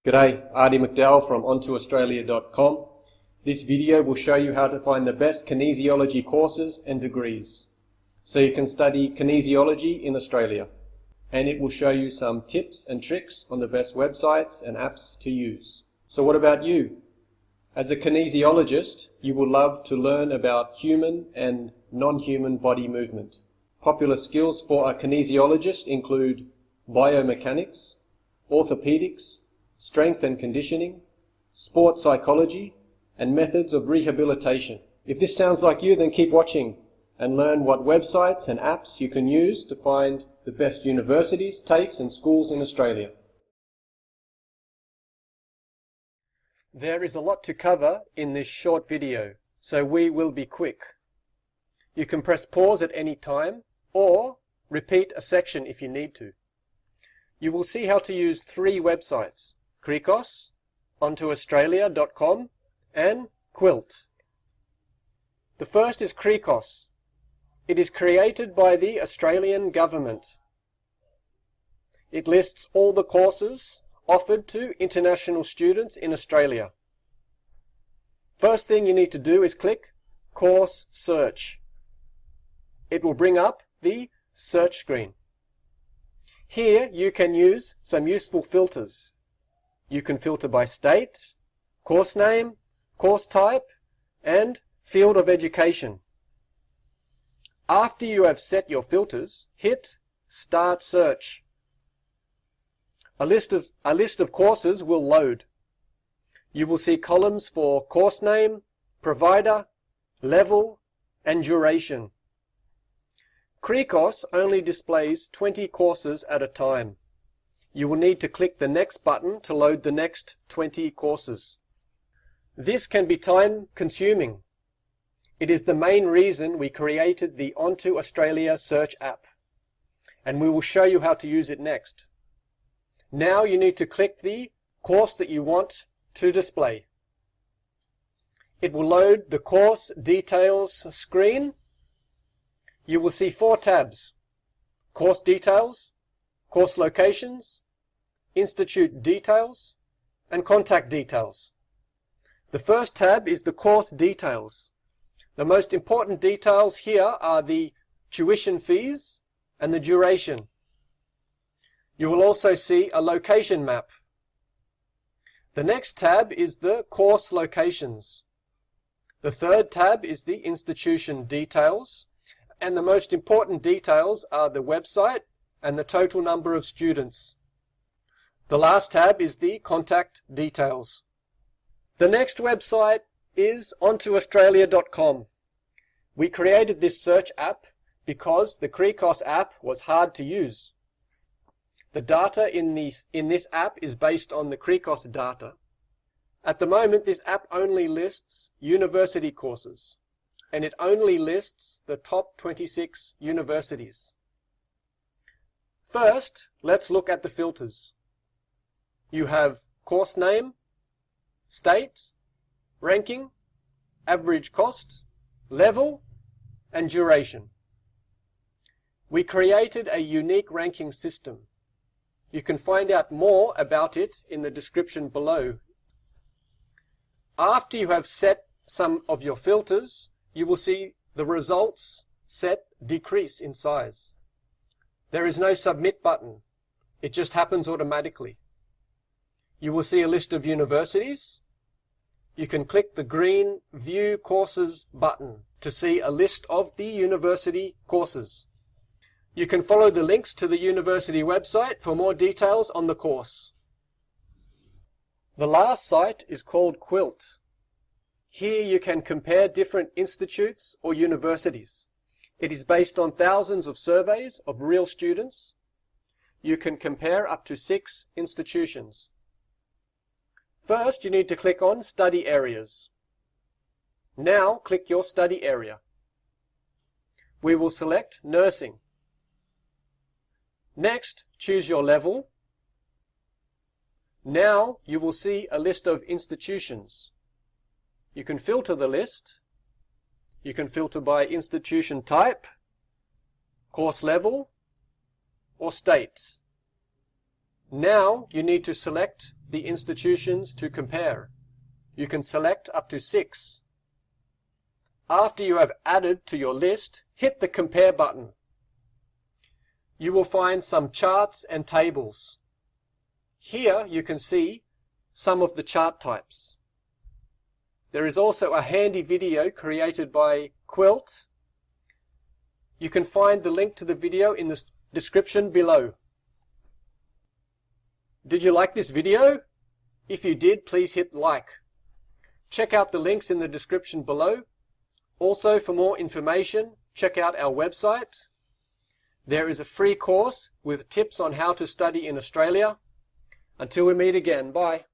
G'day, Artie McDowell from OnToAustralia.com. This video will show you how to find the best kinesiology courses and degrees, so you can study kinesiology in Australia. And it will show you some tips and tricks on the best websites and apps to use. So what about you? As a kinesiologist, you will love to learn about human and non-human body movement. Popular skills for a kinesiologist include biomechanics, orthopedics, strength and conditioning, sports psychology, and methods of rehabilitation. If this sounds like you, then keep watching and learn what websites and apps you can use to find the best universities, TAFEs, and schools in Australia. There is a lot to cover in this short video, so we will be quick. You can press pause at any time or repeat a section if you need to. You will see how to use 3 websites: CRICOS, OnToAustralia.com, and QILT. The first is CRICOS. It is created by the Australian government. It lists all the courses offered to international students in Australia. First thing you need to do is click Course Search. It will bring up the search screen. Here you can use some useful filters. You can filter by state, course name, course type, and field of education. After you have set your filters, hit Start Search. A list of courses will load. You will see columns for course name, provider, level, and duration. CRICOS only displays 20 courses at a time. You will need to click the next button to load the next 20 courses. This can be time-consuming. It is the main reason we created the Onto Australia search app, and we will show you how to use it next. Now you need to click the course that you want to display. It will load the course details screen. You will see 4 tabs: course details, course locations, institute details, and contact details. The first tab is the course details. The most important details here are the tuition fees and the duration. You will also see a location map. The next tab is the course locations. The third tab is the institution details, and the most important details are the website and the total number of students. The last tab is the contact details. The next website is OnToAustralia.com. We created this search app because the CRICOS app was hard to use. The data in this app is based on the CRICOS data. At the moment, this app only lists university courses, and it only lists the top 26 universities. First, let's look at the filters. You have course name, state, ranking, average cost, level, and duration. We created a unique ranking system. You can find out more about it in the description below. After you have set some of your filters, you will see the results set decrease in size. There is no submit button. It just happens automatically. You will see a list of universities. You can click the green View Courses button to see a list of the university courses. You can follow the links to the university website for more details on the course. The last site is called QILT. Here you can compare different institutes or universities. It is based on thousands of surveys of real students. You can compare up to 6 institutions. First, you need to click on Study Areas. Now, click your study area. We will select Nursing. Next, choose your level. Now, you will see a list of institutions. You can filter the list. You can filter by institution type, course level, or state. Now you need to select the institutions to compare. You can select up to 6. After you have added to your list, hit the Compare button. You will find some charts and tables. Here you can see some of the chart types. There is also a handy video created by QILT. You can find the link to the video in the description below. Did you like this video? If you did, please hit like. Check out the links in the description below. Also, for more information, check out our website. There is a free course with tips on how to study in Australia. Until we meet again, bye.